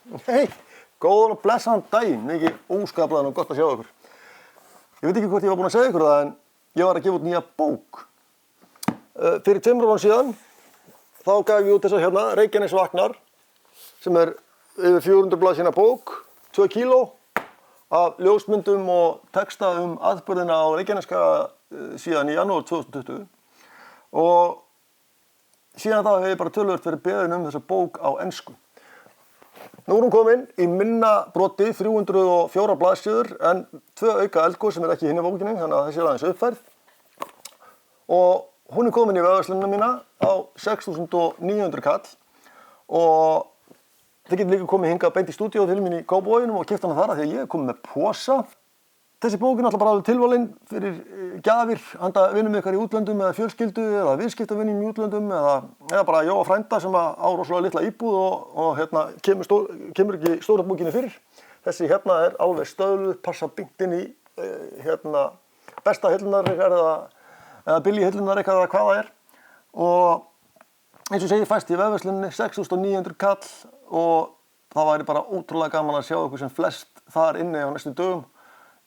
Hei, góðan og blessaðan daginn, mikið óskaplegan og gott að sjá ykkur. Ég veit ekki hvort ég var búinn að segja ykkur það, en ég var að gefa út nýja bók. Fyrir 2 árum síðan, þá gaf ég út þessa hérna, Reykjanes vaknar, sem yfir 400 blaðsíðna bók, 2 kíló af ljósmyndum og texta atburðina á Reykjaneska síðan í janúar 2020. Og síðan þá hef ég bara töluvert verið beðinn þessa bók á ensku. Nú hún komin í minna broti, 304 blaðsíður, en 2 auka eldgos sem ekki í hinni bókinni, þannig að þessi aðeins uppfærð. Og hún komin í vefverslunina mína á 6.900 kall og þið getur líka komið hingað beint í stúdíó til mín í Kópavoginum og keypt hana þar af því að ég komin með posa. Þessi bók alltaf bara alveg tilvalin fyrir gjafir handa vinum ykkar í útlöndum eða fjölskyldu eða viðskiptavinum í útlöndum eða bara Jóa frænda sem á rosalega litla íbúð og kemur ekki stóra bókinni fyrir. Þessi hérna alveg stöðluð, passa beint inn í besta hillunar ykkar eða billig hillunar ykkar eða hvað það Og eins og segi fæst í vefverslunni 6.900 kall og það væri bara ótrúlega gaman að sjá ykkur sem flest þar inni á næstu dögum.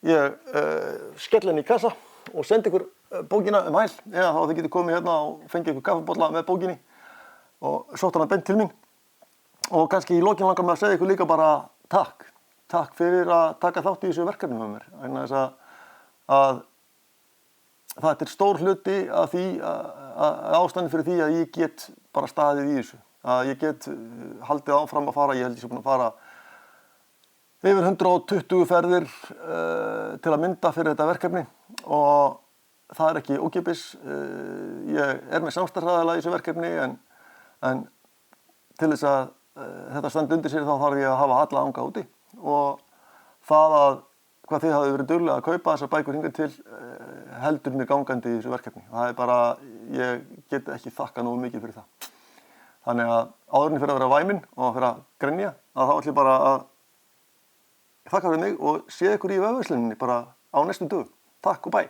Ég skelli henni í kassa og sendi ykkur bókina hæl eða þá þið getur komið hérna og fengið ykkur kaffibolla með bókinni og sótt hana beint til mín. Og kannski í lokin langar mig að segja ykkur líka bara takk. Takk fyrir að taka þátt í þessu verkefni með mér. Vegna þess að þetta stór hluti af því ástæðan fyrir því að ég get bara staðið í þessu. Að ég get haldið áfram að fara, ég held ég sé búinn að fara yfir 120 ferðir til að mynda fyrir þetta verkefni og það ekki ókeypis. Ég með samstarfsaðila í þessu verkefni en til þess að þetta standi undir sér þá þarf ég að hafa alla anga úti og það að hvað þið hafið verið duglega að kaupa þessar bækur hingað til heldur mér gangandi í þessu verkefni. Það bara, ég get ekki þakkað nógu mikið fyrir það. Þannig að áður en fyrir að vera væminn og fyrir að grenja að þá ætlum ég bara að þakka fyrir mig og sé ykkur í vefversluninni bara á næstu dögum. Takk og bæ.